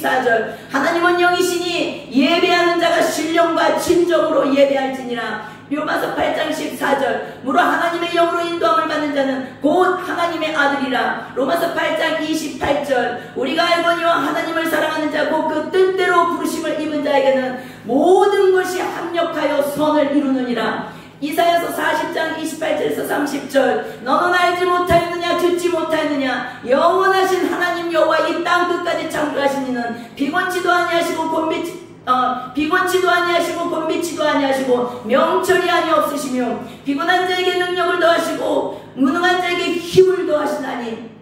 24절 하나님은 영이시니 예배하는 자가 신령과 진정으로 예배할지니라. 로마서 8장 14절 무릇 하나님의 영으로 인도함을 받는 자는 곧 하나님의 아들이라. 로마서 8장 28절 우리가 알거니와 하나님을 사랑하는 자고 그 뜻대로 부르심을 입은 자에게는 모든 것이 합력하여 선을 이루느니라. 이사야서 40장 28절에서 30절 너는 알지 못하였느냐 듣지 못하였느냐 영원하신 하나님 여호와 이 땅 끝까지 창조하신 이는 비곤치도 아니하시고 곤비치도 아니하시고 명철이 아니없으시며 비곤한 자에게 능력을 더하시고 무능한 자에게 힘을 더하시나니.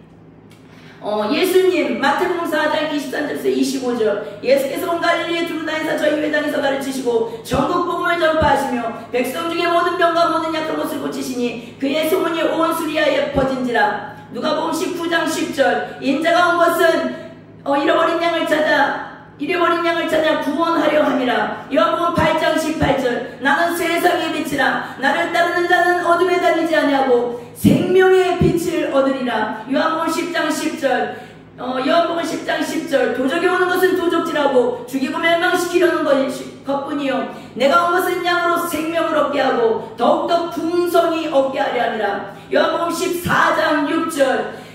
예수님 마태복음 4장 23절에서 25절 예수께서 온 갈릴리에 두루 다니사 저희 회당에서 가르치시고 전국 복음을 전파하시며 백성 중에 모든 병과 모든 약한 것을 고치시니 그의 소문이 온 수리아에 퍼진지라. 누가복음 19장 10절 인자가 온 것은 잃어버린 양을 찾아 구원하려 함이라. 요한복음 8장 18절 나는 세상의 빛이라 나를 따르는 자는 어둠에 다니지 아니하고 생명의 빛을 얻으리라. 요한복음 10장 10절 요한복음 10장 10절 도적이 오는 것은 도적질하고 죽이고 멸망시키려는 것뿐이요 내가 온 것은 양으로 생명을 얻게 하고 더욱더 풍성히 얻게 하려 함이라. 요한복음 14장 6절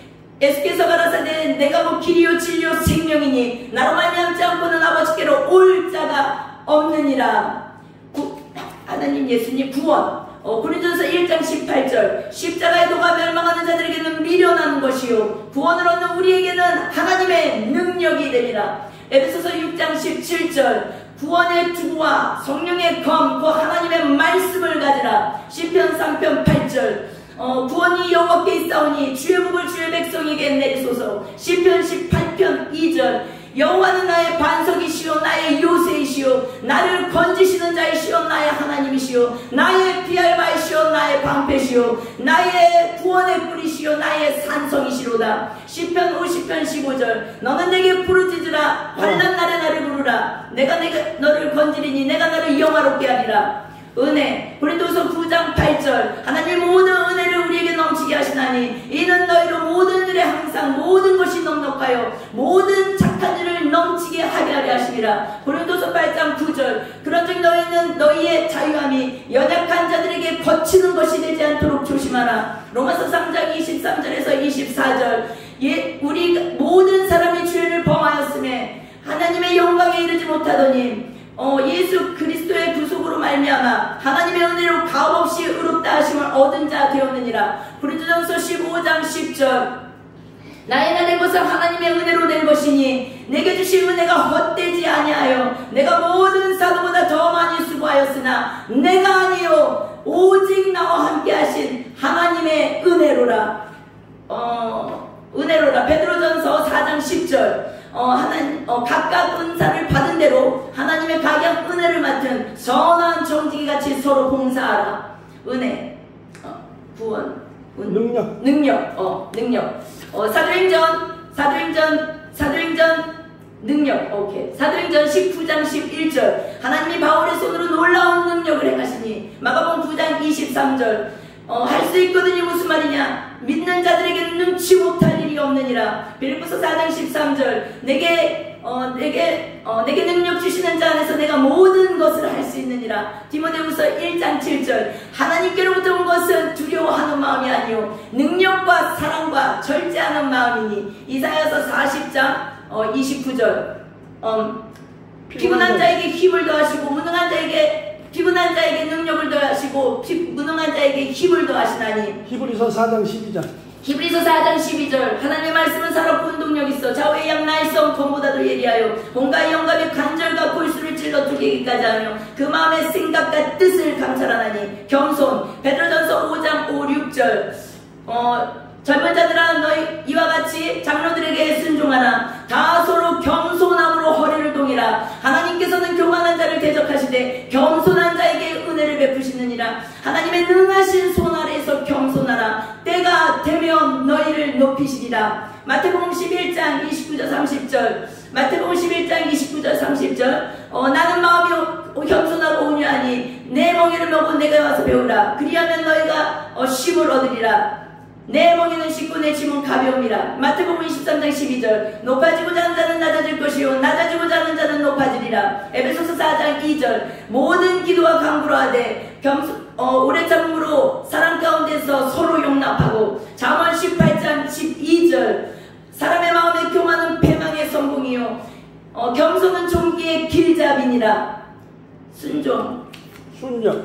예수께서 가라사대 내가 곧 길이요 진리요 생명이니 나로 말미암지 않고는 아버지께로 올 자가 없느니라. 하나님 예수님 구원. 고린도전서 1장 18절 십자가의 도가 멸망하는 자들에게는 미련한 것이요 구원을 얻는 우리에게는 하나님의 능력이 되리라. 에베소서 6장 17절 구원의 투구와 성령의 검 그 하나님의 말씀을 가지라. 시편 3편 8절 구원이 여호와께 있사오니 주의 복을 주의 백성에게 내리소서. 시편 18편 2절 여호와는 나의 반석이시요 나의 요새이시요 나를 건지시는 자이시요 나의 하나님이시요 나의 피할 바이시요 나의 방패시요 나의 구원의 뿌리시요 나의 산성이시로다. 시편 50편 15절 너는 내게 부르짖으라 환난 날에 나를 부르라 내가 너를 건지리니 내가 너를 영화롭게 하리라. 은혜. 고린도서 9장 8절 하나님 모든 은혜를 우리에게 넘치게 하시나니 이는 너희로 모든 일에 항상 모든 것이 넉넉하여 모든 착한 일을 넘치게 하게 하려 하시니라. 고린도서 8장 9절 그런즉 너희는 너희의 자유함이 연약한 자들에게 거치는 것이 되지 않도록 조심하라. 로마서 3장 23절에서 24절 우리 모든 사람이 죄를 범하였음에 하나님의 영광에 이르지 못하더니 예수 그리스도의 구속으로 말미암아 하나님의 은혜로 가업없이 의롭다 하심을 얻은 자 되었느니라. 고린도전서 15장 10절 나의 날의 것은 하나님의 은혜로 된 것이니 내게 주신 은혜가 헛되지 아니하여 내가 모든 사도보다 더 많이 수고하였으나 내가 아니요 오직 나와 함께 하신 하나님의 은혜로라. 은혜로라. 베드로전서 4장 10절 각각 은사를 받은 대로 하나님의 각양 은혜를 맡은 선한 정직이 같이 서로 봉사하라. 은혜, 구원, 능력. 사도행전 능력. 오케이. 사도행전 19장 11절 하나님이 바울의 손으로 놀라운 능력을 행하시니. 마가복음 9장 23절 할 수 있거든요. 무슨 말이냐? 믿는 자들에게는 눈치 못할 일이 없느니라. 빌립보서 4장 13절 내게 능력 주시는 자 안에서 내가 모든 것을 할 수 있느니라. 디모데후서 1장 7절 하나님께로부터 온 것은 두려워하는 마음이 아니요 능력과 사랑과 절제하는 마음이니. 이사야서 40장 29절 피곤한 자에게 힘을 더하시고 피곤한 자에게 능력을 더하시고 무능한 자에게 힘을 더하시나니. 히브리서 4장 12절 하나님의 말씀은 살았고 운동력 있어 좌우의 양나의 성 검보다도 예리하여 온갖 영감의 간절과 골수를 찔러 두개기까지 하며 그 마음의 생각과 뜻을 감찰하나니. 겸손. 베드로전서 5장 5, 6절 젊은 자들아 너희 이와 같이 장로들에게 순종하라. 다 서로 겸손함으로 허리를 동이라. 하나님께서는 교만한 자를 대적하시되 겸손한 자에게 은혜를 베푸시느니라. 하나님의 능하신 손 아래에서 겸손하라. 때가 되면 너희를 높이시리라. 마태복음 11장 29절 30절 마태복음 11장 29절 30절 나는 마음이 겸손하고 온유하니 내 멍에를 메고 내가 와서 배우라. 그리하면 너희가 쉼을 얻으리라. 내 멍에는 쉽고 내 짐은 가벼움이라. 마태복음 23장 12절 높아지고자 하는 자는 낮아질 것이요 낮아지고자 하리라. 에베소서 4장 2절 모든 기도와 간구로 하되 오래 참음으로 사랑 가운데서 서로 용납하고. 잠언 18장 12절 사람의 마음에 교만은 패망의 성공이요 겸손은 종기의 길잡이니라. 순종.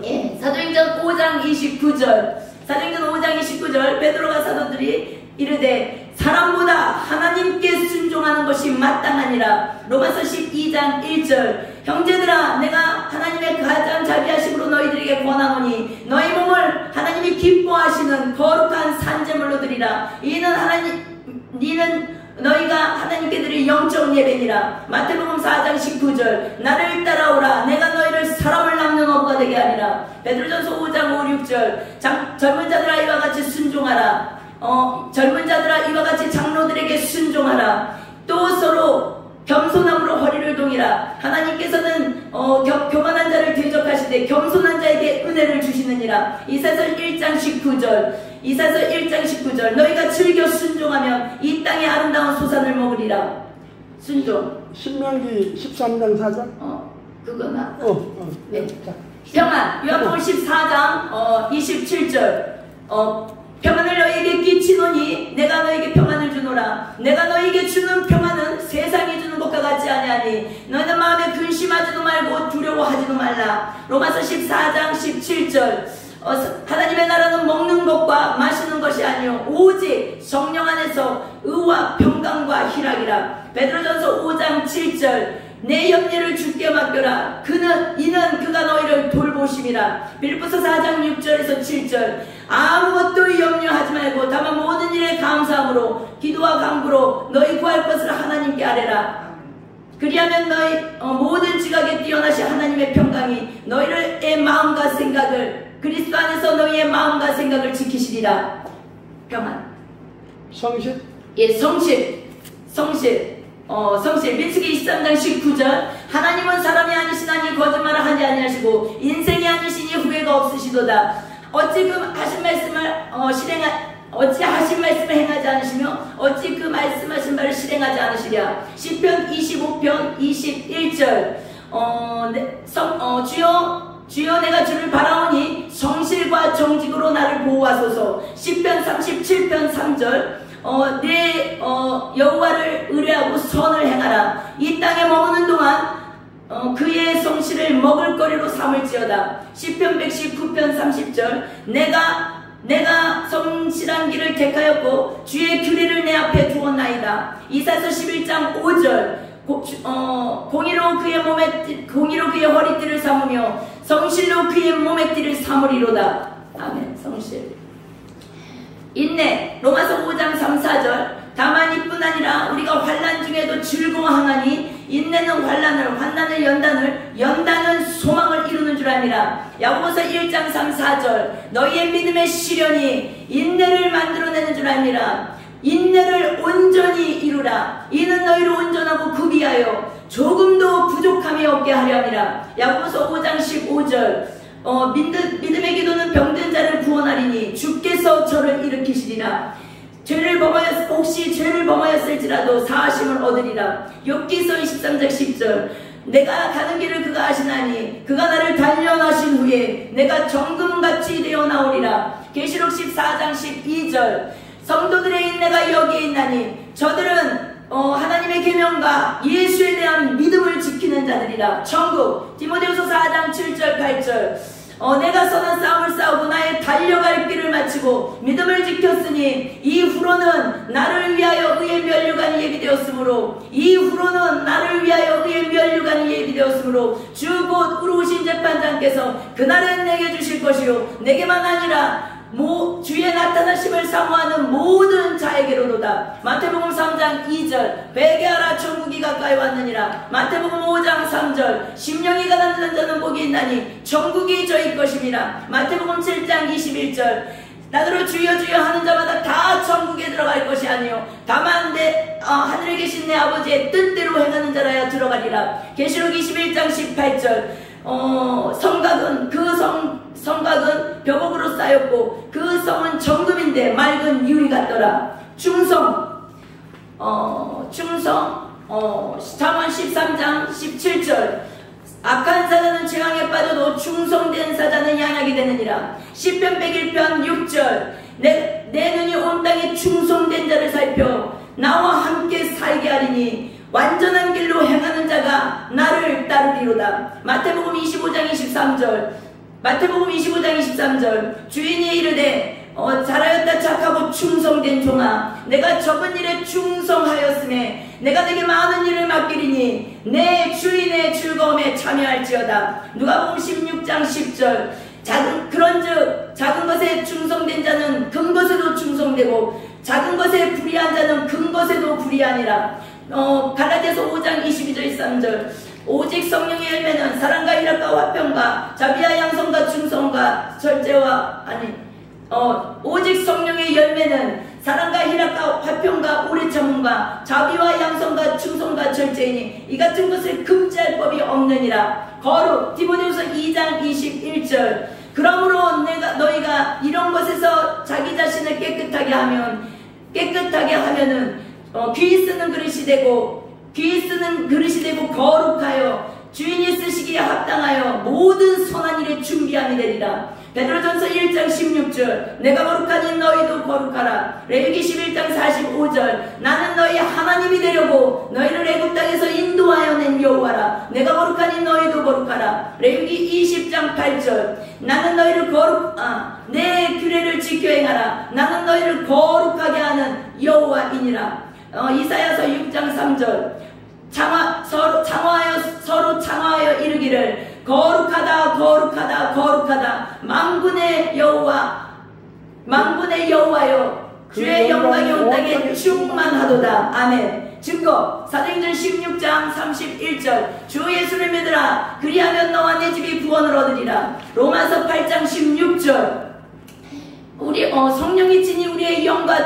예, 사도행전 5장 29절 사도행전 5장 29절 베드로가 사도들이 이르되 사람보다 하나님께 순종하는 것이 마땅하니라. 로마서 12장 1절 형제들아 내가 하나님의 가장 자비하심으로 너희들에게 권하노니 너희 몸을 하나님이 기뻐하시는 거룩한 산제물로 드리라. 이는 너희가 하나님께 드릴 영적 예배니라. 마태복음 4장 19절 나를 따라오라 내가 너희를 사람을 낚는 어부가 되게 하리라. 베드로전서 5장 5, 6절 젊은 자들아 이와 같이 순종하라. 젊은 자들아 이와 같이 장로들에게 순종하라. 또 서로 겸손함으로 허리를 동이라. 하나님께서는 교만한 자를 대적하시되 겸손한 자에게 은혜를 주시느니라. 이사서 1장 19절 너희가 즐겨 순종하면 이 땅의 아름다운 소산을 먹으리라. 순종. 신명기 13장 4절 그거나 네. 평안. 요한복음 14장 27절 평안을 너희에게 끼치노니 내가 너희에게 평안을 주노라. 내가 너희에게 주는 평안은 세상이 주는 것과 같지 아니하니 너희는 마음에 근심하지도 말고 두려워하지도 말라. 로마서 14장 17절 하나님의 나라는 먹는 것과 마시는 것이 아니요 오직 성령 안에서 의와 평강과 희락이라. 베드로전서 5장 7절 내 염려를 주께 맡겨라. 이는 그가 너희를 돌보심이라. 빌립보서 4장 6절에서 7절 아무것도 염려하지 말고 다만 모든 일에 감사함으로 기도와 간구로 너희 구할 것을 하나님께 아뢰라. 그리하면 너희 모든 지각에 뛰어나신 하나님의 평강이 너희의 마음과 생각을 그리스도 안에서 너희의 마음과 생각을 지키시리라. 평안. 성실. 예, 성실. 민수기 23장 19절 하나님은 사람이 아니시나니 거짓말을 하지 아니하시고 인생이 아니시니 후회가 없으시도다. 어찌 하신 말씀을 행하지 않으시며 어찌 그 말씀하신 바를 실행하지 않으시랴. 시편 25편 21절 주여 내가 주를 바라오니 성실과 정직으로 나를 보호하소서. 시편 37편 3절 내 여호와를 의뢰하고 선을 행하라. 이 땅에 머무는 동안 그의 성실을 먹을거리로 삼을지어다. 시편 119편 30절 내가 성실한 길을 택하였고 주의 규례를 내 앞에 두었나이다. 이사서 11장 5절 공의로 그의 허리띠를 삼으며 성실로 그의 몸의 띠를 삼으리로다. 아멘. 성실. 인내. 로마서 5장 3, 4절 다만 이뿐 아니라 우리가 환난 중에도 즐거워하나니 인내는 환난을 연단은 소망을 이루는 줄 아니라. 야고보서 1장 3, 4절 너희의 믿음의 시련이 인내를 만들어내는 줄 아니라. 인내를 온전히 이루라. 이는 너희를 온전하고 구비하여 조금도 부족함이 없게 하려 함이라. 야고보서 5장 15절 믿음의 기도는 병든 자를 구원하리니 주께서 저를 일으키시리라. 혹시 죄를 범하였을지라도 사하심을 얻으리라. 욥기서 23장 10절 내가 가는 길을 그가 아시나니 그가 나를 단련하신 후에 내가 정금같이 되어 나오리라. 계시록 14장 12절 성도들의 인내가 여기에 있나니 저들은 하나님의 계명과 예수에 대한 믿음을 지키는 자들이라. 천국. 디모데후서 4장 7절 8절 내가 선한 싸움을 싸우고 나의 달려갈 길을 마치고 믿음을 지켰으니 이후로는 나를 위하여 의의 면류관이 예비되었으므로 주 곧 의로우신 재판장께서 그날은 내게 주실 것이요 내게만 아니라 주의 나타나심을 사모하는 모든 자에게로도다. 마태복음 3장 2절 회개하라 천국이 가까이 왔느니라. 마태복음 5장 3절 심령이 가난한 자는 복이 있나니 천국이 저희 것임이라. 마태복음 7장 21절 나더러 주여 주여 하는 자마다 다 천국에 들어갈 것이 아니요 다만 하늘에 계신 내 아버지의 뜻대로 행하는 자라야 들어가리라. 계시록 21장 18절 성곽은 벽옥으로 쌓였고 그 성은 정금인데 맑은 유리 같더라. 충성 잠언 13장 17절 악한 사자는 재앙에 빠져도 충성된 사자는 양약이 되느니라. 시편 101편 6절 내 눈이 온 땅에 충성된 자를 살펴 나와 함께 살게 하리니 완전한 길로 행하는 자가 나를 따르리로다. 마태복음 25장 23절 주인이 이르되 잘하였다 착하고 충성된 종아 내가 적은 일에 충성하였음에 내가 내게 많은 일을 맡기리니 내 주인의 즐거움에 참여할지어다. 누가복음 16장 10절 그런즉 작은 것에 충성된 자는 큰 것에도 충성되고 작은 것에 불의한 자는 큰 것에도 불의하니라. 갈라디아서 5장 22절 23절 오직 성령의 열매는 사랑과 희락과 화평과 자비와 양성과 충성과 절제와 오직 성령의 열매는 사랑과 희락과 화평과 오래 참음과 자비와 양성과 충성과 절제이니 이 같은 것을 금지할 법이 없느니라. 거룩 디모데후서 2장 21절 그러므로 너희가 이런 것에서 자기 자신을 깨끗하게 하면은 귀 쓰는 그릇이 되고 거룩하여 주인이 쓰시기에 합당하여 모든 선한 일에 준비함이 되리라. 베드로전서 1장 16절 내가 거룩하니 너희도 거룩하라. 레위기 11장 45절 나는 너희 하나님이 되려고 너희를 애굽 땅에서 인도하여 낸 여호와라. 내가 거룩하니 너희도 거룩하라. 레위기 20장 8절 나는 너희를 내 규례를 지켜 행하라. 나는 너희를 거룩하게 하는 여호와이니라. 이사야서 6장 3절 서로 창화하여 이르기를 거룩하다 만군의 여호와여 주의 영광이 온 땅에 충만하도다. 아멘. 증거 사도행전 16장 31절 주 예수를 믿으라 그리하면 너와 내 집이 구원을 얻으리라. 로마서 8장 16절 성령이 친히 우리의 영과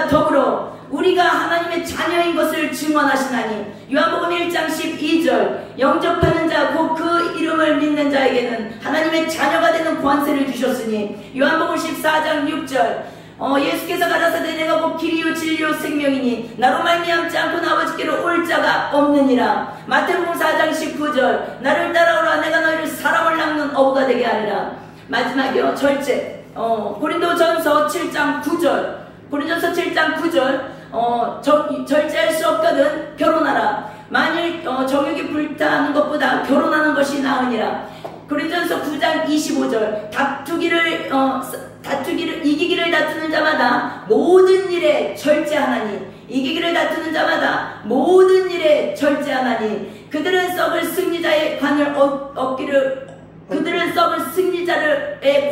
더불어 우리가 하나님의 자녀인 것을 증언하시나니. 요한복음 1장 12절 영접하는 자 곧 그 이름을 믿는 자에게는 하나님의 자녀가 되는 권세를 주셨으니. 요한복음 14장 6절 예수께서 가라사대 내가 곧 길이요 진리요 생명이니 나로 말미암지 않고는 아버지께로 올 자가 없느니라. 마태복음 4장 19절 나를 따라오라 내가 너희를 사람을 낚는 어부가 되게 하리라. 마지막이요 절제 고린도전서 7장 9절 절제할 수 없거든 결혼하라. 만일 정욕이 불타는 것보다 결혼하는 것이 나으니라. 고린도전서 9장 25절 이기기를 다투는 자마다 모든 일에 절제하나니. 그들은 썩을 승리자의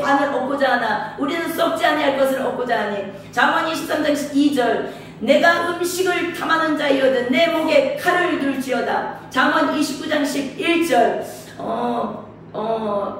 관을 얻고자 하나 우리는 썩지 아니할 것을 얻고자 하니. 잠언 23장 2절 내가 음식을 탐하는 자이거든 내 목에 칼을 둘지어다. 잠언 29장 11절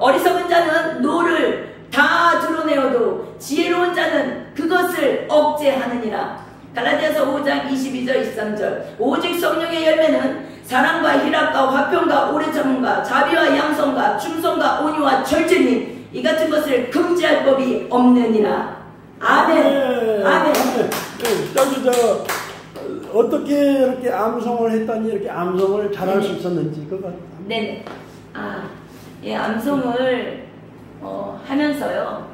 어리석은 자는 노를 다 드러내어도 지혜로운 자는 그것을 억제하느니라. 갈라디아서 5장 22절 23절 오직 성령의 열매는 사랑과 희락과 화평과 오래 참음과 자비와 양성과 충성과 온유와 절제니 이 같은 것을 금지할 법이 없느니라. 아멘. 아멘. 여기 어떻게 이렇게 암송을 했더니 이렇게 암송을 잘할 수 있었는지 그거. 네네. 암송을 하면서요.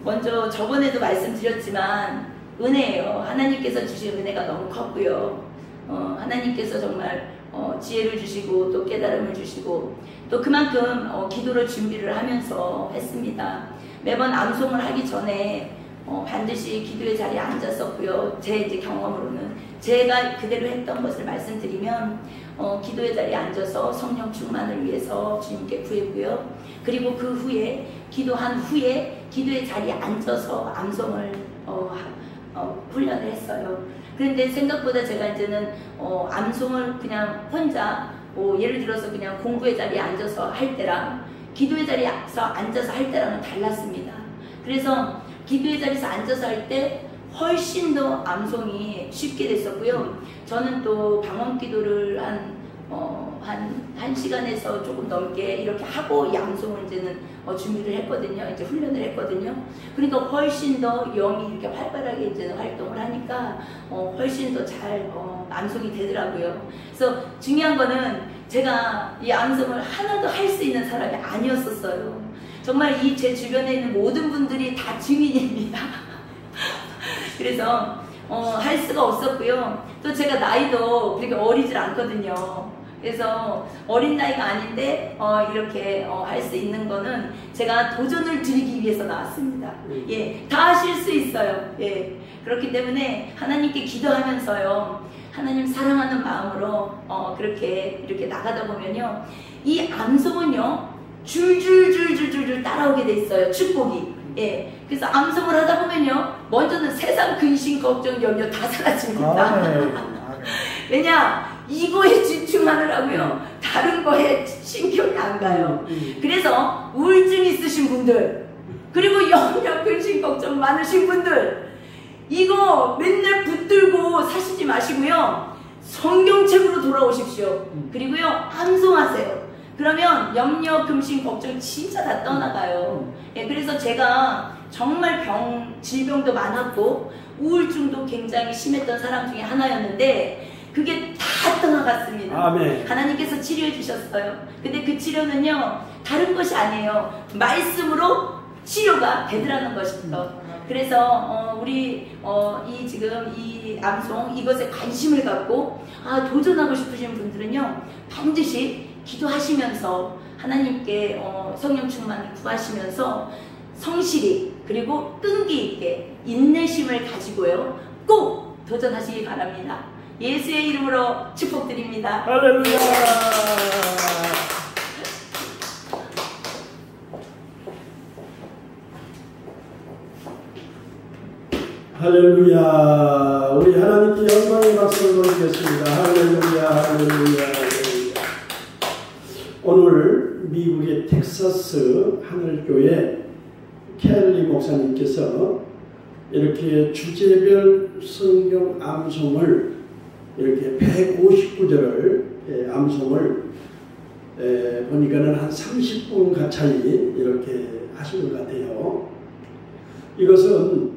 먼저 저번에도 말씀드렸지만 은혜예요. 하나님께서 주신 은혜가 너무 컸고요. 하나님께서 정말 지혜를 주시고 또 깨달음을 주시고 또 그만큼 기도를 준비를 하면서 했습니다. 매번 암송을 하기 전에 반드시 기도의 자리에 앉았었고요. 제 이제 경험으로는 제가 그대로 했던 것을 말씀드리면 기도의 자리에 앉아서 성령 충만을 위해서 주님께 구했고요. 그리고 그 후에 기도한 후에 기도의 자리에 앉아서 암송을 훈련을 했어요. 그런데 생각보다 제가 이제는 암송을 그냥 혼자 예를 들어서 그냥 공부의 자리에 앉아서 할 때랑 기도의 자리에서 앉아서 할 때랑은 달랐습니다. 그래서 기도의 자리에서 앉아서 할 때 훨씬 더 암송이 쉽게 됐었고요. 저는 또 방언 기도를 한 한 시간에서 조금 넘게 이렇게 하고 양송을 이제는 준비를 했거든요. 이제 훈련을 했거든요. 그러니까 훨씬 더 영이 이렇게 활발하게 이제는 활동을 하니까 훨씬 더 잘 암송이 되더라고요. 그래서 중요한 거는 제가 이 암송을 하나도 할 수 있는 사람이 아니었었어요. 정말 이 제 주변에 있는 모든 분들이 다 증인입니다. 그래서 할 수가 없었고요. 또 제가 나이도 그렇게 어리질 않거든요. 그래서 어린 나이가 아닌데 이렇게 할 수 있는 거는 제가 도전을 드리기 위해서 나왔습니다. 예, 다 하실 수 있어요. 예, 그렇기 때문에 하나님께 기도하면서요, 하나님 사랑하는 마음으로 그렇게 이렇게 나가다 보면요, 이 암송은요 줄줄줄줄줄 따라오게 돼 있어요. 축복이. 예, 그래서 암송을 하다 보면요, 먼저는 세상 근심 걱정 염려 다 사라집니다. 왜냐? 이거에 집중하느라고요, 다른 거에 신경이 안 가요. 그래서 우울증 있으신 분들, 그리고 염려 근심 걱정 많으신 분들, 이거 맨날 붙들고 사시지 마시고요, 성경책으로 돌아오십시오. 그리고요, 암송하세요. 그러면 염려 근심 걱정 진짜 다 떠나가요. 예, 그래서 제가 정말 질병도 많았고 우울증도 굉장히 심했던 사람 중에 하나였는데 그게 다 떠나갔습니다. 아멘. 하나님께서 치료해 주셨어요. 근데 그 치료는요, 다른 것이 아니에요. 말씀으로 치료가 되더라는 것입니다. 그래서 우리 지금 이 암송 이것에 관심을 갖고 도전하고 싶으신 분들은요, 반드시 기도하시면서 하나님께 성령 충만을 구하시면서 성실히 그리고 끈기 있게 인내심을 가지고요, 꼭 도전하시기 바랍니다. 예수의 이름으로 축복드립니다. 할렐루야. 할렐루야. 우리 하나님께 영광의 박수를 드리겠습니다. 할렐루야. 할렐루야. 오늘 미국의 텍사스 하늘교회 켈리 목사님께서 이렇게 주제별 성경 암송을 이렇게 159절을 암송을 보니까는 한 30분 가까이 이렇게 하신 것 같아요. 이것은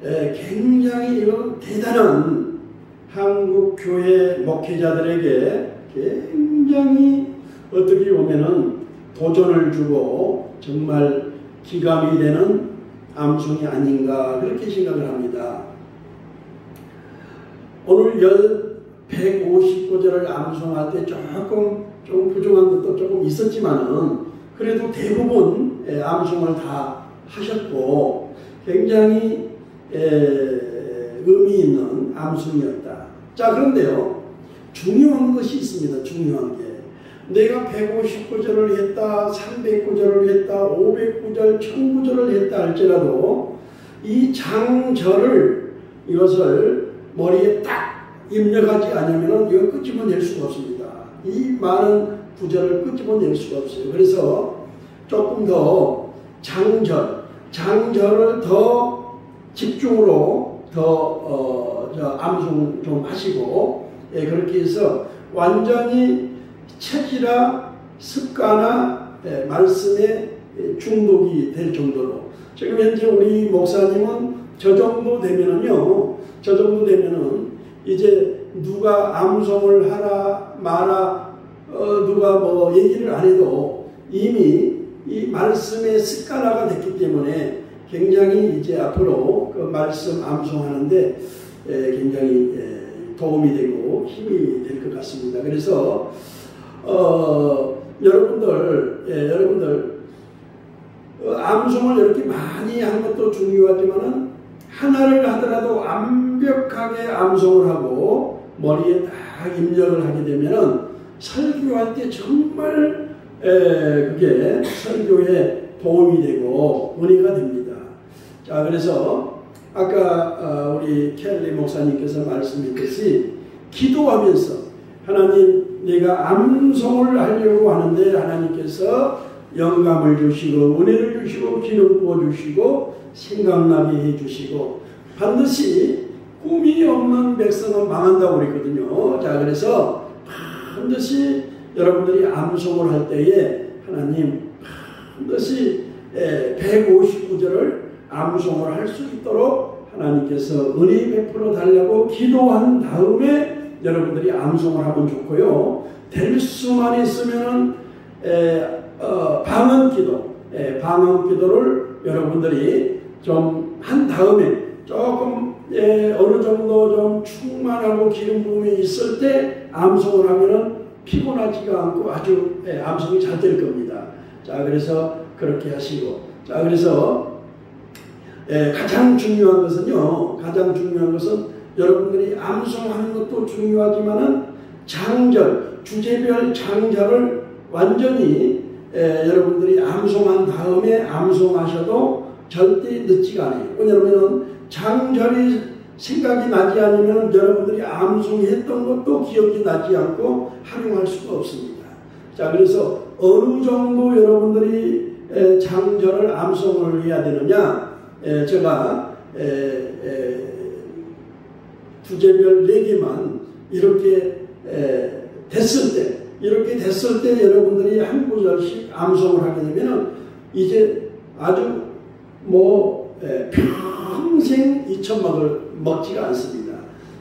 굉장히 이건 대단한 한국 교회 목회자들에게 굉장히 어떻게 보면은 도전을 주고 정말 기감이 되는 암송이 아닌가 그렇게 생각을 합니다. 오늘 159절을 암송할 때 조금 부족한 것도 조금 있었지만은 그래도 대부분 암송을 다 하셨고 굉장히 의미 있는 암송이었다. 자, 그런데요, 중요한 것이 있습니다. 중요한 게 내가 159절을 했다, 309절을 했다, 509절, 1009절을 했다 할지라도 이 장절을 이것을 머리에 딱 입력하지 않으면 이거 끄집어낼 수가 없습니다. 이 많은 구절을 끄집어낼 수가 없어요. 그래서 조금 더 장절을 더 집중으로 더 암송 좀 하시고, 그렇게 해서 완전히 체질화 습관화 말씀에 중독이 될 정도로, 지금 현재 우리 목사님은 저 정도 되면은 이제 누가 암송을 하라 마라 누가 뭐 얘기를 안 해도 이미 이 말씀의 습관화가 됐기 때문에 굉장히 이제 앞으로 그 말씀 암송하는데 굉장히 도움이 되고 힘이 될 것 같습니다. 그래서 여러분들 암송을 이렇게 많이 한 것도 중요하지만은 하나를 하더라도 완벽하게 암송을 하고 머리에 딱 입력을 하게 되면은 설교할 때 정말 그게 설교에 도움이 되고 은혜가 됩니다. 자, 그래서 아까 우리 켈리 목사님께서 말씀했듯이 기도하면서 하나님, 내가 암송을 하려고 하는데 하나님께서 영감을 주시고 은혜를 주시고 기름 부어주시고 생각나게 해주시고, 반드시 꿈이 없는 백성은 망한다고 그랬거든요. 자, 그래서 반드시 여러분들이 암송을 할 때에 하나님 반드시 159절을 암송을 할 수 있도록 하나님께서 은혜 베풀어 달라고 기도한 다음에 여러분들이 암송을 하면 좋고요. 될 수만 있으면은 방언 기도를 여러분들이 좀 한 다음에 조금 어느 정도 좀 충만하고 기름 부음이 있을 때 암송을 하면은 피곤하지가 않고 아주 암송이 잘 될 겁니다. 자, 그래서 그렇게 하시고, 자, 그래서 가장 중요한 것은요, 가장 중요한 것은 여러분들이 암송하는 것도 중요하지만은 장절, 주제별 장절을 완전히 여러분들이 암송한 다음에 암송하셔도 절대 늦지가 않아요. 왜냐하면 장절이 생각이 나지 않으면 여러분들이 암송했던 것도 기억이 나지 않고 활용할 수가 없습니다. 자, 그래서 어느 정도 여러분들이 장절을 암송을 해야 되느냐, 제가 주제별 4개만 이렇게 됐을 때 여러분들이 한 구절씩 암송을 하게 되면 이제 아주 평생 이천막을 먹지가 않습니다.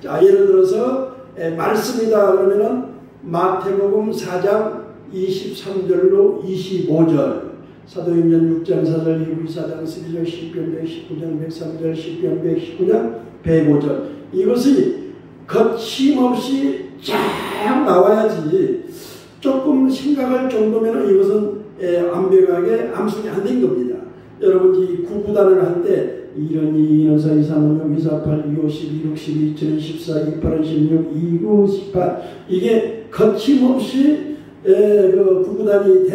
자, 예를 들어서 말씀이다 그러면은 마태복음 4장 23절로 25절, 사도행전 6장 4절, 히브리 4장 12절, 시편 119장 103절, 시편 119장 105절, 이것이 거침없이 쫙 나와야지 조금 생각할 정도면 이것은 완벽하게 암송이 안 된 겁니다. 여러분이 구구단을 할 때 1은 2, 2는 4, 2, 3은 6, 2, 4, 8, 2, 5, 12, 6, 12, 7은 14, 2, 8은 16, 2, 9, 18 이게 거침없이 그 구구단이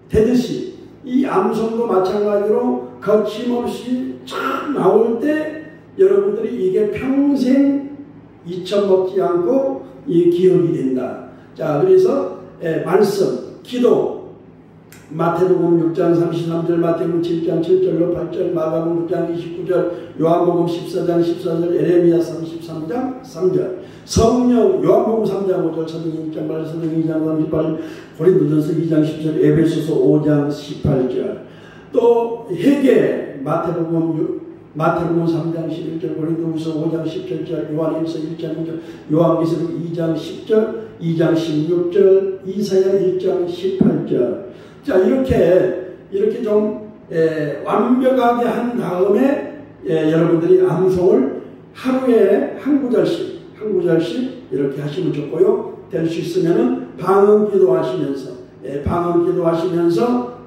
되듯이 이 암송도 마찬가지로 거침없이 쫙 나올 때 여러분들이 이게 평생 잊혀먹지 않고 이 기억이 된다. 자, 그래서 말씀, 기도, 마태복음 6장 33절, 마태복음 7장 7절로 8절, 마가복음 9장 29절, 요한복음 14장 14절, 에레미야 33장 3절, 성령, 요한복음 3장 5절, 사도행전 1장 8절, 사도행전 2장 38절, 고린도전서 2장 10절, 에베소서 5장 18절, 또 회개, 마태복음 3장 11절, 고린도후서 5장 17절, 요한일서 1장 6절, 요한계시록 2장 10절, 2장 16절, 이사야 1장 18절. 자, 이렇게 좀 완벽하게 한 다음에 여러분들이 암송을 하루에 한 구절씩 이렇게 하시면 좋고요. 될 수 있으면은 방언 기도하시면서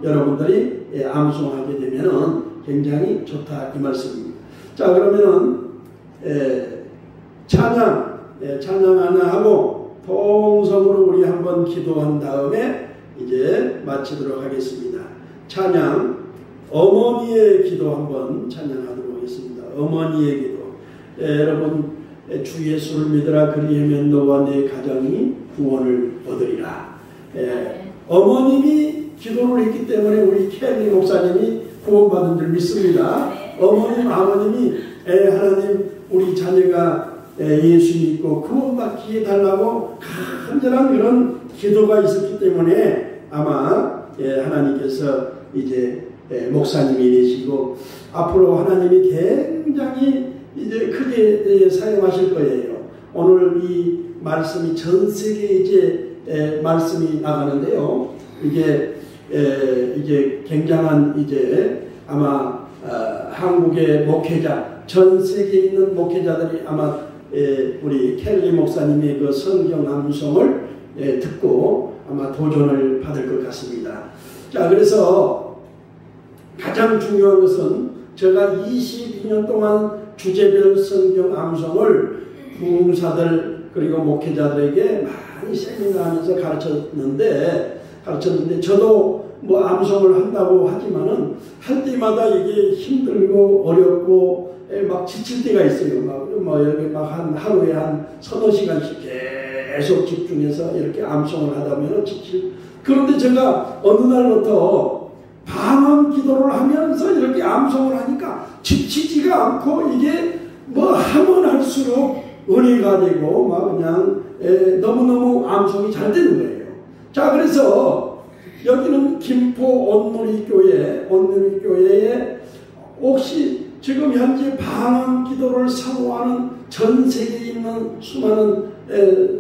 여러분들이 암송하게 되면은 굉장히 좋다 이 말씀입니다. 자, 그러면은 찬양 하나 하고 통성으로 우리 한번 기도한 다음에 이제 마치도록 하겠습니다. 찬양, 어머니의 기도 한번 찬양하도록 하겠습니다. 어머니의 기도. 여러분, 주 예수를 믿으라 그리하면 너와 내 가정이 구원을 얻으리라. 어머님이 기도를 했기 때문에 우리 켈리 목사님이 구원받은 줄 믿습니다. 어머님, 아버님이 하나님 우리 자녀가 예수 믿고 구원받기 해달라고 간절한 그런 기도가 있었기 때문에 아마 하나님께서 이제 목사님이 되시고 앞으로 하나님이 굉장히 이제 크게 사용하실 거예요. 오늘 이 말씀이 전 세계에 이제 말씀이 나가는데요. 이게 이제 굉장한 이제 아마 한국의 목회자, 전 세계에 있는 목회자들이 아마 우리 켈리 목사님의 그 성경 암송을 듣고 아마 도전을 받을 것 같습니다. 자, 그래서 가장 중요한 것은 제가 22년 동안 주제별 성경 암송을 부흥사들 그리고 목회자들에게 많이 세미나하면서 가르쳤는데 저도 뭐 암송을 한다고 하지만은 할 때마다 이게 힘들고 어렵고 막 지칠 때가 있어요. 막 이렇게 막 하루에 한 서너 시간씩 계속 집중해서 이렇게 암송을 하다 보면 지칠. 그런데 제가 어느 날부터 방언 기도를 하면서 이렇게 암송을 하니까 지치지가 않고 이게 뭐 하면 할수록 은혜가 되고 막 그냥 너무너무 암송이 잘 되는 거예요. 자, 그래서 여기는 김포 온누리교회에 혹시 지금 현재 방언 기도를 사모하는 전 세계에 있는 수많은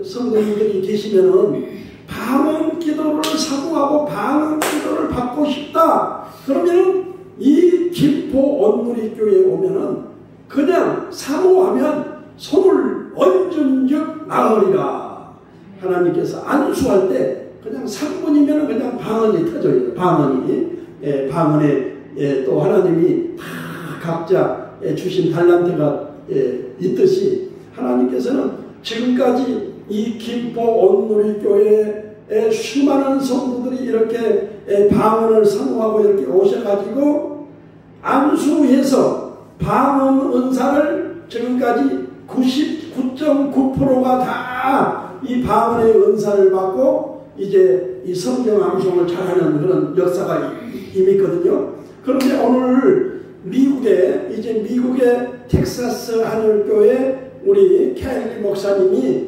성도님들이 계시면은 방언 기도를 사모하고 방언 기도를 받고 싶다. 그러면은 이 김포 온누리교회에 오면은 그냥 사모하면 손을 얹은즉 나으리라. 하나님께서 안수할 때 그냥 3분이면 그냥 방언이 터져요. 방언에 또 하나님이 다 각자 주신 달란트가 있듯이 하나님께서는 지금까지 이 김포 온누리교회에 수많은 성도들이 이렇게 방언을 사모하고 이렇게 오셔가지고 안수해서 방언 은사를 지금까지 99.9%가 다 이 방언의 은사를 받고 이제 이 성경 암송을 잘하는 그런 역사가 이미 있거든요. 그런데 오늘 미국의 텍사스 하늘교회 우리 켈리 목사님이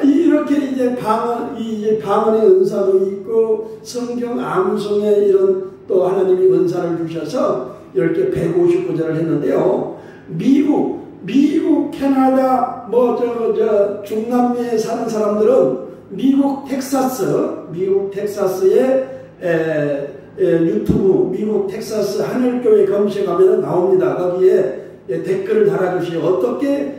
이렇게 이제 방언의 은사도 있고 성경 암송에 이런 또 하나님이 은사를 주셔서 이렇게 159절을 했는데요. 미국, 캐나다, 중남미에 사는 사람들은 미국 텍사스의 유튜브, 미국 텍사스 하늘교회 검색하면 나옵니다. 거기에 댓글을 달아주시오. 어떻게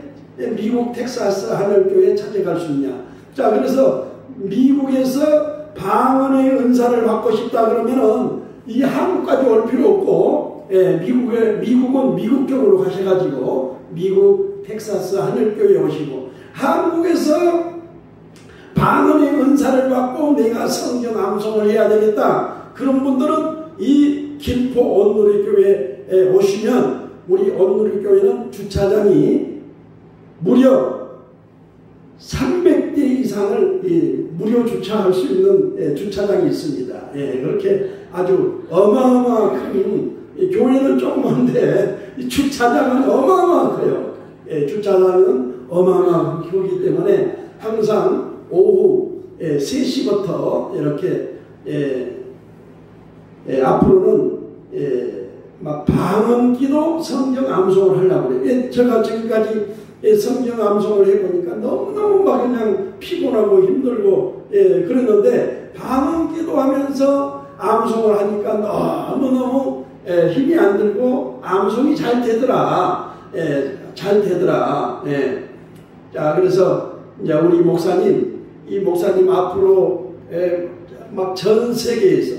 미국 텍사스 하늘교회에 찾아갈 수 있냐. 자, 그래서 미국에서 방언의 은사를 받고 싶다 그러면은 이 한국까지 올 필요 없고, 미국은 미국 쪽으로 가셔가지고 미국 텍사스 하늘교회에 오시고, 한국에서 방언의 은사를 받고 내가 성경 암송을 해야 되겠다. 그런 분들은 이 김포 온누리교회에 오시면 우리 온누리교회는 주차장이 무려 300대 이상을 무료 주차할 수 있는 주차장이 있습니다. 그렇게 아주 어마어마한 큰, 교회는 조그만데 주차장은 어마어마한 커요. 주차장은 어마어마한 크기 때문에 항상 오후 3시부터 이렇게 앞으로는 막 방언기도 성경 암송을 하려고 그래요. 제가 지금까지 성경 암송을 해보니까 너무너무 막 그냥 피곤하고 힘들고 그랬는데 방언기도 하면서 암송을 하니까 너무너무 힘이 안 들고 암송이 잘 되더라. 자, 그래서 이제 우리 목사님, 이 목사님 앞으로 막 전 세계에서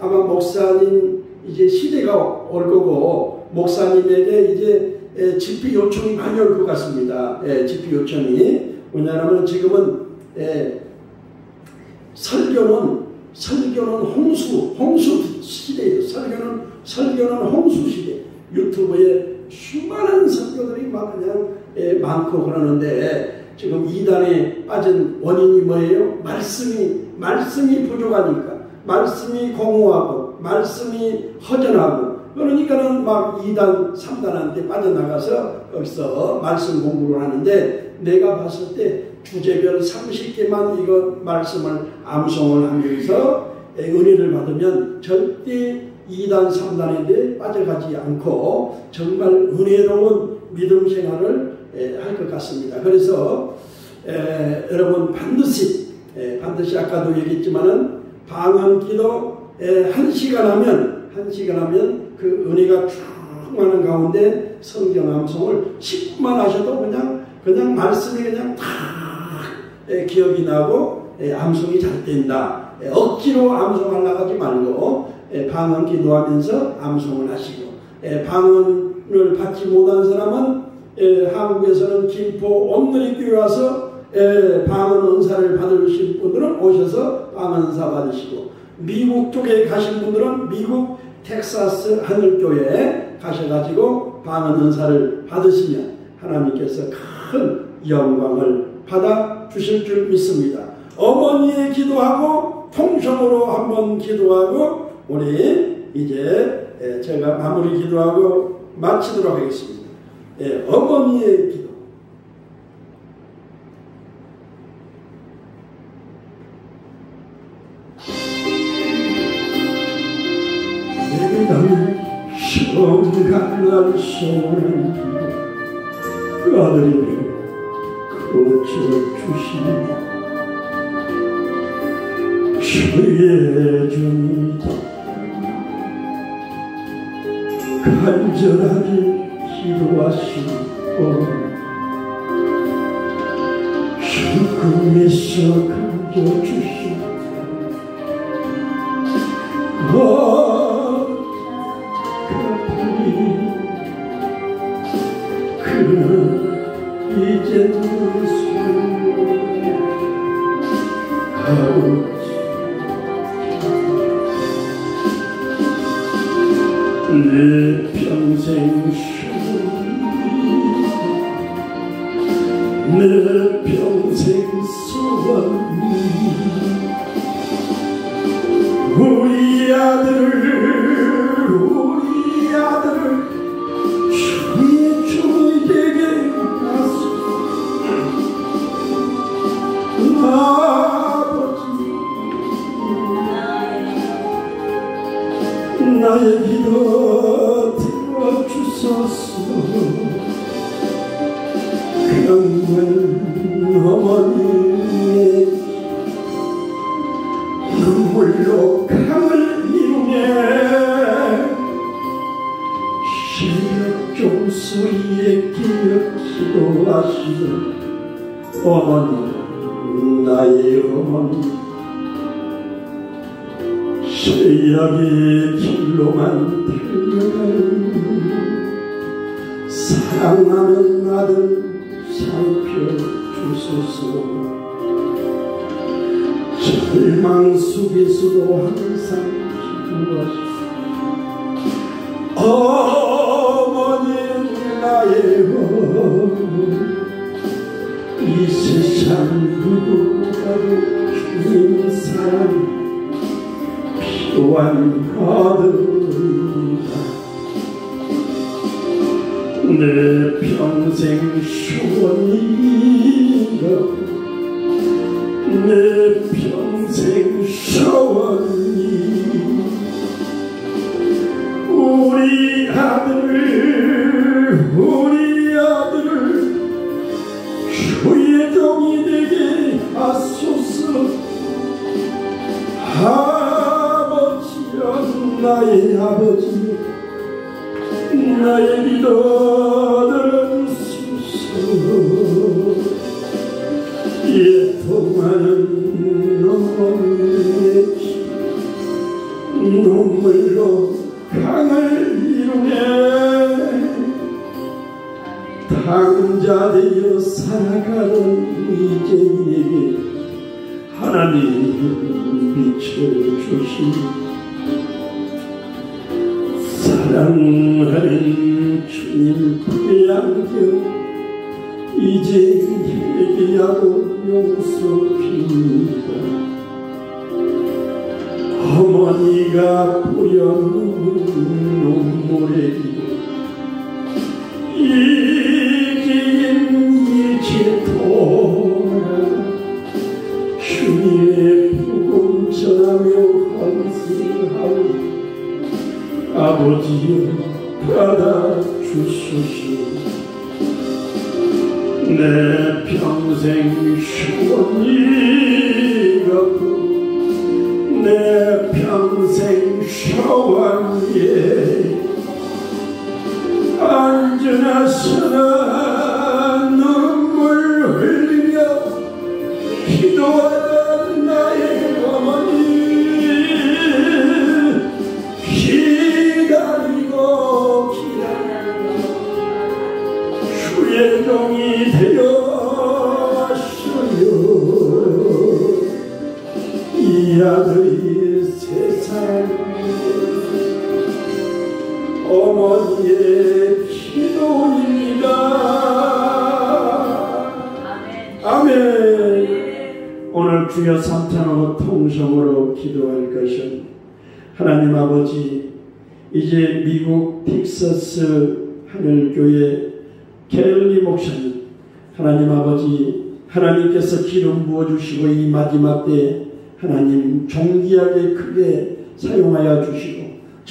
아마 목사님 이제 시대가 올 거고 목사님에게 이제 집회 요청이 많이 올 것 같습니다. 집회 요청이. 왜냐하면 지금은 설교는 홍수 시대예요. 설교는 홍수 시대. 유튜브에 수많은 설교들이 막 그냥 많고 그러는데 지금 이단에 빠진 원인이 뭐예요? 말씀이 부족하니까, 말씀이 공허하고 말씀이 허전하고, 그러니까는 막 2단 3단한테 빠져나가서 여기서 말씀 공부를 하는데, 내가 봤을 때 주제별 30개만 이거 말씀을 암송을 하면서 은혜를 받으면 절대 2단 3단에 빠져가지 않고 정말 은혜로운 믿음 생활을 할 것 같습니다. 그래서 여러분 반드시 아까도 얘기했지만은 방언기도 1시간 하면 그 은혜가 충만한 가운데 성경 암송을 10분만 하셔도 그냥 말씀이 그냥 다 기억이 나고 암송이 잘 된다. 억지로 암송하려고 하지 말고 방언 기도하면서 암송을 하시고, 방언을 받지 못한 사람은 한국에서는 김포 온누리교회 와서 방언 은사를 받으실 분들은 오셔서 방언 은사 받으시고, 미국 쪽에 가신 분들은 미국 텍사스 하늘교회에 가셔가지고 방언 은사를 받으시면 하나님께서 큰 영광을 받아 주실 줄 믿습니다. 어머니의 기도하고 통성으로 한번 기도하고 우리 이제 제가 마무리 기도하고 마치도록 하겠습니다. 어머니의 기도. 온갖 날 소원한 그 아들이 거쳐주시니 주의 종이다. 간절하게 기도하시고 죽음에서 건져주시고 그는 이제 내 평생 내 평생 소원이 우리 아들을 주의 종이 되게 하소서. 아버지 나의 기도 들어주소서. 그런 어머니의 눈물로 강을 이루네 시력 종소리에 기억 기도하시는 어머니, 나의 어머니, 죄악의 길로만 달려가는 사랑하는 아들 살펴주소서. 절망 속에서도 항상 기도하시소. 어머니, 나의 어머니, 이 세상 누구보다도 주님 사랑 필요한 아들입니다. 내 평생 소원이가 내 평생 소원이 우리 아들을 주의 종이 되게 하소서. 아버지여, 나의 아버지, 나의 기도 들어주소서. 애통하는 어머니의 눈물로 강을 이루네 당자 되어 살아가는 이제인에게 하나님 비춰주시니 사랑하는 주님 품에 안겨 이제 회개하고 용서 빕니다. 어머니가 보여놓은 눈물의 기도 이제 돌아가 주님의 복음 전하며 헌신하오. 아버지여, 받아주소서. 내 평생 소원이었고 내 평생 소원에 언제나 서나 눈물 흘리며 기도하던 나의 어머니 기다리고 주의 종이 되었어요. 이 아들이 세상 어머니의 기도입니다. 아멘. 오늘 주여 삼탄하고 통성으로 기도할 것은 하나님 아버지, 이제 미국 텍사스 하늘교회 켈리 목사님, 하나님 아버지, 하나님께서 기름 부어주시고 이 마지막 때 하나님 존귀하게 크게 사용하여 주시고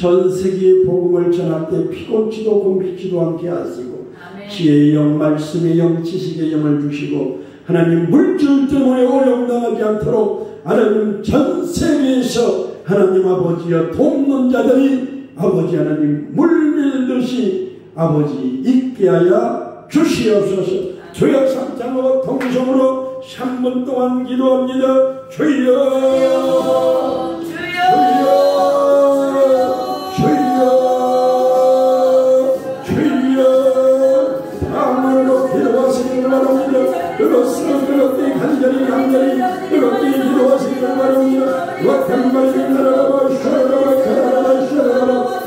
전 세계에 복음을 전할 때 피곤치도 곤비지도 않게 하시고 아멘. 지혜의 영, 말씀의 영, 지식의 영을 주시고 하나님 물질 때문에 어려움 당하지 않도록 하나님 전 세계에서 하나님 아버지여 돕는 자들이 아버지 하나님 물밀듯이 아버지 있게 하여 주시옵소서. 주여 3장으로 통성으로 3분 동안 기도합니다. 주여 기도하시기를 바랍니다. 그것으로 그렇게 간절히 그렇게 기도하시기를 바랍니다. wakhambalin naraba sharaba karaba sharaba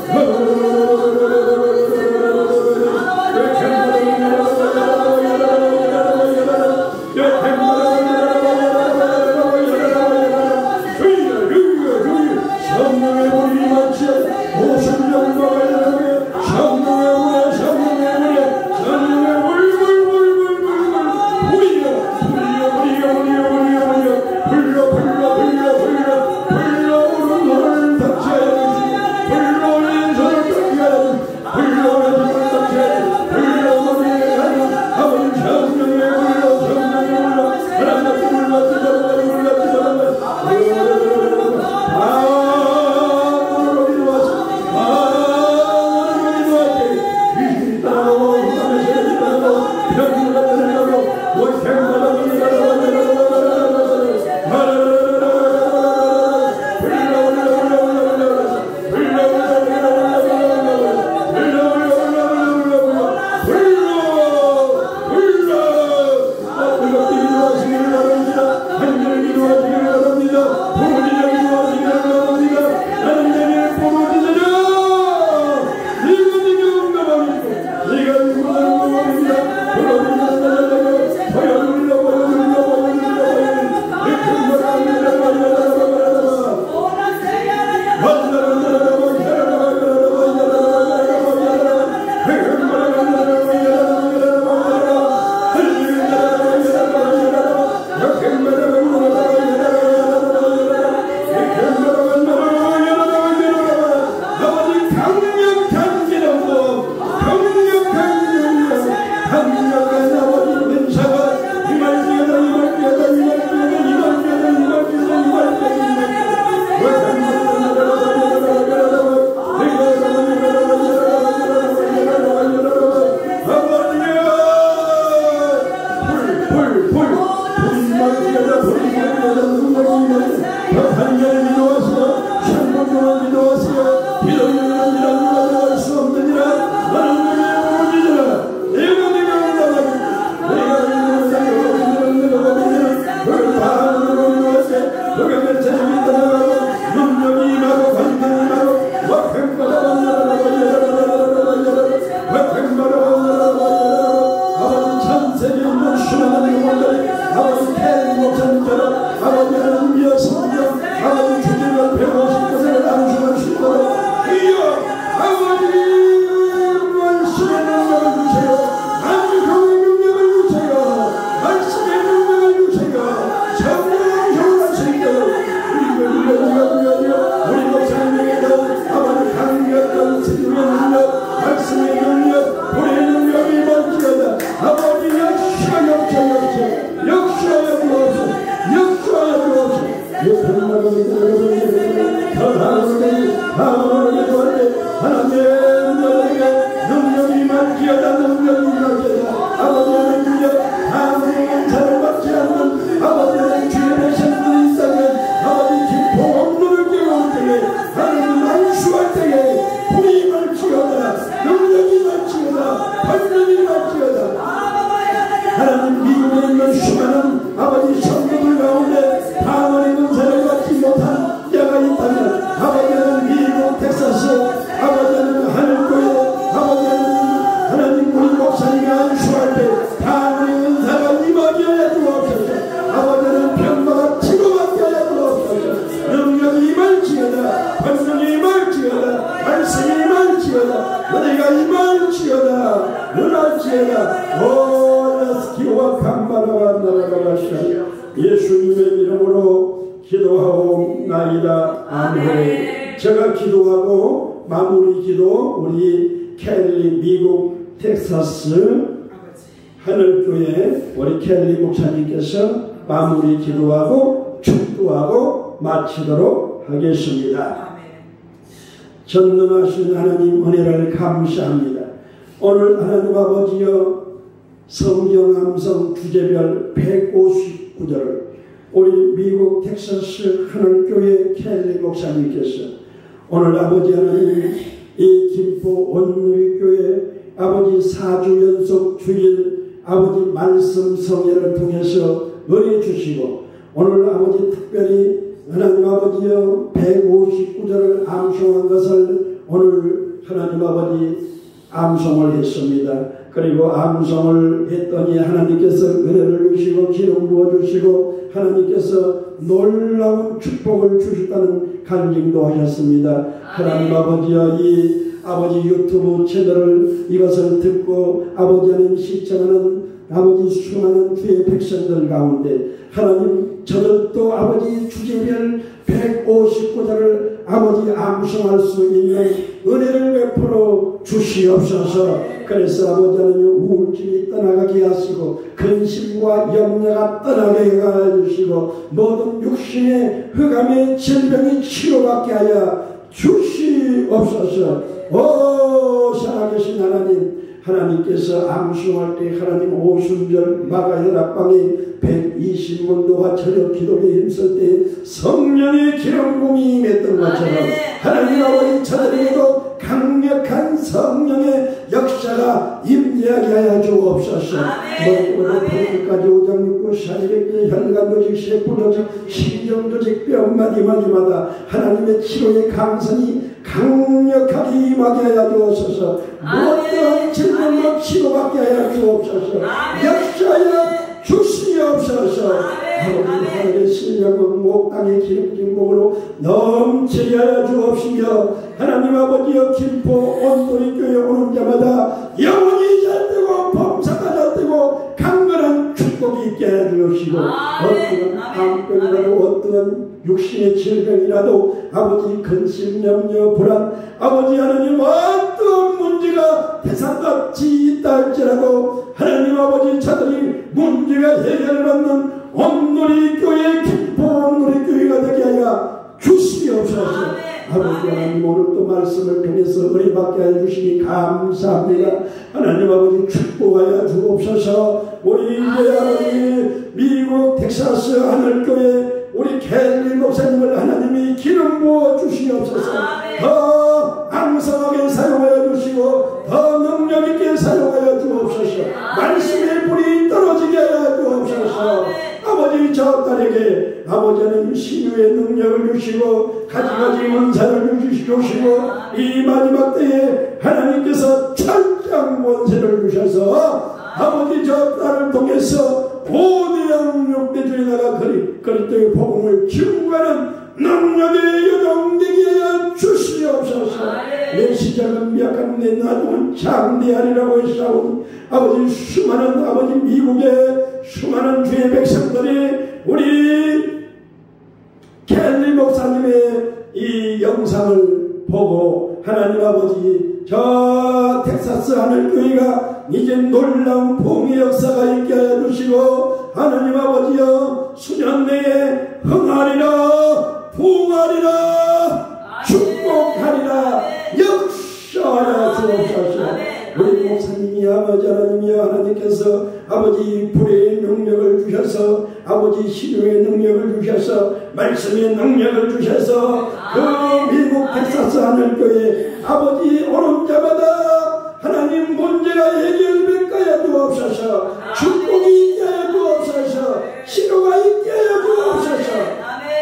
예수님의 이름으로 기도하옵나이다. 아멘. 제가 기도하고 마무리 기도 우리 켈리 미국 텍사스 하늘교회 우리 켈리 목사님께서 마무리 기도하고 축도하고 마치도록 하겠습니다. 전능하신 하나님 은혜를 감사합니다. 오늘 하나님 아버지여 성경 암송 주제별 159절을 우리 미국 텍사스 하늘교회 켈리 목사님께서 오늘 아버지 하나님 이 김포 온누리교회 아버지 4주 연속 주일 아버지 말씀 성회를 통해서 은혜 주시고 오늘 아버지 특별히 하나님 아버지여 159절을 암송한 것을 오늘 하나님 아버지 암송을 했습니다. 그리고 암송을 했더니 하나님께서 은혜를 주시고 기름 부어주시고 하나님께서 놀라운 축복을 주셨다는 간증도 하셨습니다. 하나님 아버지여 이 아버지 유튜브 채널을 이것을 듣고 아버지 하나님 시청하는 아버지 수많은 주의 백성들 가운데 하나님 저들도 아버지 주제별 159절을 아버지 암송할 수 있는 은혜를 베풀어 주시옵소서. 그래서 아버지 하나님 우울증이 떠나가게 하시고 근심과 염려가 떠나게 해주시고 모든 육신의 흑암의 질병이 치료받게 하여 주시옵소서. 오 살아계신 하나님 하나님께서 암송할 때 하나님 오순절 마가혈압방에 120문도와 저녁 기도에 힘쓸 때 성령의 기름붐이 임했던 것처럼 하나님 아버지 저들에게도 강력한 성령의 역사가 임재하게 하여 주옵소서. 머리부터 발끝까지 오장육부 사리백계 혈관조직 세포조직 신경조직 뼈마디마디마다 하나님의 치료의 강선이 강력하게 임하게 하여 주옵소서. 모든 질병도 치료받게 하여 주옵소서. 역사하여 주시옵소서. 아버지 하늘의 신령은 목당의 기름진 목으로 넘치게 하여 주옵시며 하나님 아버지여 김포 온누리교회 오는 자마다 영혼이 잘되고 범사가 잘되고 강건한 축복이 있게 하여 주옵시고 어떤 암병이라도 어떤 육신의 질병이라도 아버지 근심 염려 불안 아버지 하나님 어떤 문제가 대상같이 있다 할지라도 하나님 아버지 자들이 문제가 해결받는 온누리교회 김포 온누리교회가 되게 하여 주시옵소서. 아버지 하나님 오늘 또 말씀을 통해서 은혜받게 해주시니 감사합니다. 하나님 아버지 축복하여 주옵소서. 우리 이제 아버지 미국 텍사스 하늘교회 우리 켈리 목사님을 하나님이 기름 부어 주시옵소서. 더 앙상하게 사용하여 주시고 더 능력 있게 사용하여 주옵소서. 말씀의 불이 떨어지게 하여 주옵소서. 아버지 저 딸에게 아버지 하나님 신유의 능력을 주시고 가지가지 은사를 주시고 이 마지막 때에 하나님께서 철장 원세를 주셔서 아버지 저 딸을 통해서 고대양 육대주에 나가 그리스도의 복음을 증거하는 능력의 여정 되게 하여 주시옵소서. 내 시작은 미약한 내 나중은 장대하리라고 했사오니 아버지 수많은 아버지 미국의 수많은 주의 백성들이 우리 켈리 목사님의 이 영상을 보고 하나님 아버지 저 텍사스 하늘교회가 이제 놀라운 봉의 역사가 있게 하여 주시고 하나님 아버지여 수년 내에 흥하리라 부흥하리라 축복하리라 역사하여 주옵소서. 우리 목사님이 아버지 하나님이여 하나님께서 아버지 불의 능력을 주셔서 아버지 시류의 능력을 주셔서 말씀의 능력을 주셔서 그 미국 텍사스 하늘교회 아버지 오는 자마다 하나님 문제가 해결될까 하여 주옵소서. 축복이 있게 하여 주옵소서. 치료가 있게 하여 주옵소서.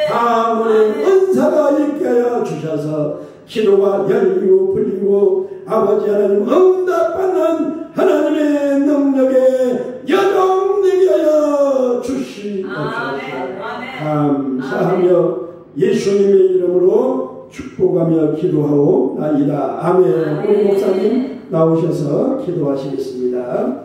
가문의 은사가 있게 하여 주셔서 기도가 열리고 풀리고 아버지 하나님 응답받는 하나님의 능력에 여정되게 하여 주시옵소서. 감사하며 예수님의 이름으로 축복하며 기도하오나이다. 아멘. 우리 목사님 나오셔서 기도하시겠습니다.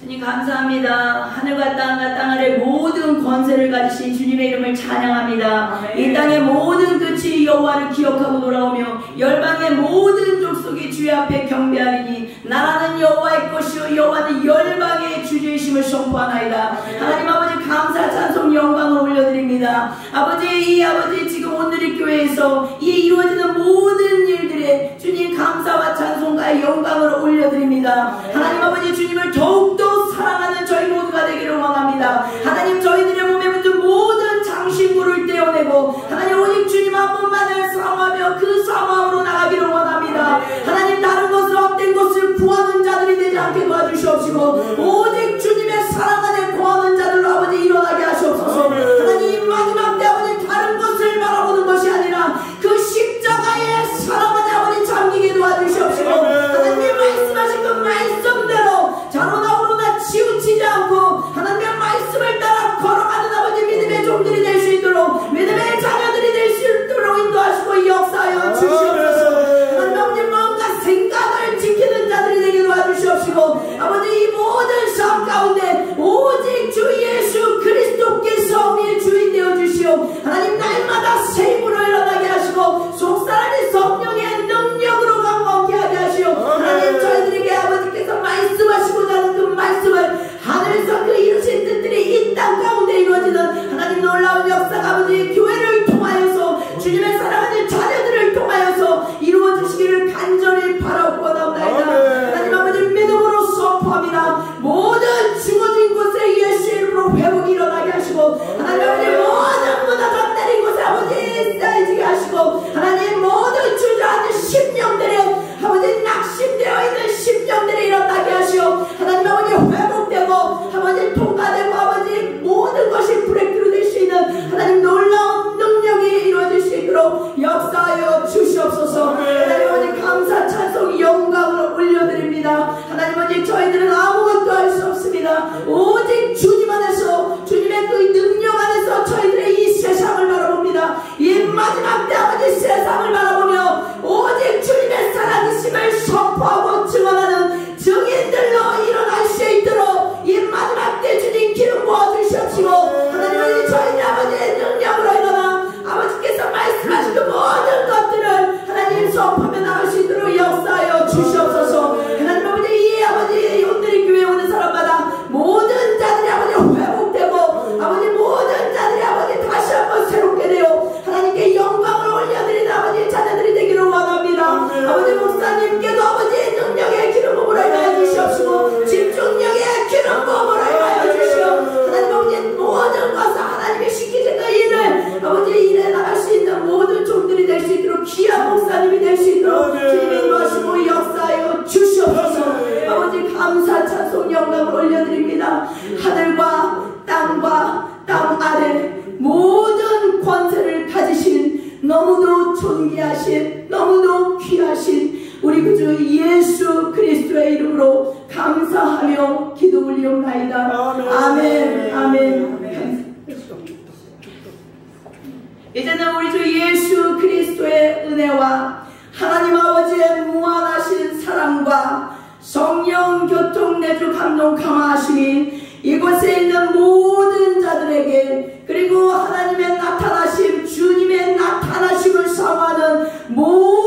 주님 감사합니다. 하늘과 땅과 땅 아래 모든 권세를 가지신 주님의 이름을 찬양합니다. 아멘. 이 땅의 모든 끝이 여호와를 기억하고 돌아오며 열방의 모든 족속이 주의 앞에 경배하리니 나라는 여호와의 것이요 여호와는 열방의 주주이심을 선포하나이다. 하나님 아버지 감사 찬송 영광을 올려드립니다. 아버지 아버지 지금 온누리 교회에서 이 이루어지는 모든 일들에 주님 감사와 찬송과 영광을 올려드립니다. 하나님 아버지 주님을 더욱더 사랑하는 저희 모두가 되기를 원합니다. 하나님 저희들의 몸에 묻은 모든 장신구를 떼어내고 하나님 오직 주님 한 분만을 사랑하며 그 사랑으로 나가기를 원합니다. 하나님 다른 것을 헛된 것을 구하는 자들이 되지 않게 도와주시옵시고 오직 주님의 사랑 안에 구하는 자들로 아버지 일어나게 하시옵소서. 하나님 마지막 때 아버지 다른 것을 바라보는 것이 아니라 그 십자가의 사랑 안에 아버지 잠기게 도와주시옵시고 하나님 말씀하신 그 말씀대로 자로나오로나 치우치지 않고 하나님의 말씀을 따라 걸어가는 아버지 믿음의 종들이 될 수 있도록 믿음의 자녀들이 될 수 있도록 인도하시고 역사하여 주시옵소서. 하나님 아버지 뭔가 생각을 지키는 자들이 되게 도와주시옵시고 아버지 이 모든 삶 가운데 오직 주 예수 그리스도께서 우리의 주인 되어 주시오. 하나님 날마다 새 힘으로 일어나게 하시고 속사람이 성령의 능력으로 강건케 하게 하시오. 하나님 저희들에게 아버지께서 말씀하시고자 하는 그 말씀을 하늘에서 그 이루신 뜻들이 이 땅 가운데 이루어지는 하나님 놀라운 역사가 아버지 교회를 통하여서 주님의 사랑하는 자녀들을 통하여서 이루어 주시기를 간절히 바라옵나이다. 하나님 아버지 믿음으로 선포합니다. 모든 지워진 곳에 예수의 이름으로 회복이 일어나게 하시고 하나님 아버지 모든 무너져 내린 곳에 아버지 쌓이지게 하시고 하나님 모든 주저앉은 심령들이 아버지 낙심되어 있는 심령들이 일어나게 하시오. 하나님 아버지 회복되고 아버지 통과되고 아버지 모든 것이 브레이크로 될 수 있는 하나님 놀라운 능력이 이루어질 수 있도록 역사하여 주시옵소서. 하나님 아버지 감사 찬송 영광을 올려드립니다. 하나님 아버지 저희들은 아무것도 할 수 없습니다. 오직 주님 안에서 주님의 그 능력 안에서 저희들의 이 세상을 바라봅니다. 이 마지막 때 아버지 세상을 바라보며 오직 주님의 살아계심을 선포하고 증언하는 증인들로 일어날 수 있도록 이 마지막 때 주님 기름 부어 주시옵시고 하나님 아버지 저희들 아버지의 능력으로 일어나 아버지께서 말씀하신 그 모든 것들을 하나님 선포하며 나갈 수 있도록 역사하여 주시옵소서. 하나님 아버지 이 아버지 오늘의 교회에 오는 사람마다 모든 자들이 아버지 회복되고 아버지 모든 자들이 아버지 다시 한번 새롭게 되어 하나님께 영광을 올려드리는 아버지 자녀들이 되기를 원합니다. 아버지 목사님께도 아버지의 능력의 기름 부음으로 인하여 주시옵시고 집중력의 기름 부음으로 인하여 주시오. 하나님 아버지 모든 것을 하나님이 시키신 그 일을 아버지 일에 나갈 수 있는 모든 종들이 될 수 있도록 귀한 목사님이 될 수 있도록 주님이 인도하시고 역사하여 주시옵소서. 아버지 감사 찬송 영광을 올려드립니다. 하늘과 땅 아래 모든 권세를 가지신 너무도 존귀하신 너무도 귀하신 우리 구주 예수 그리스도의 이름으로 감사하며 기도 올리옵나이다. 아멘. 아멘. 이제는 우리 주 예수 그리스도의 은혜와 하나님 아버지의 무한하신 사랑과 성령 교통 내주 감동 강화하심이 이곳에 있는 모든 자들에게 그리고 하나님의 나타나심 주님의 나타나심을 사모하는 모든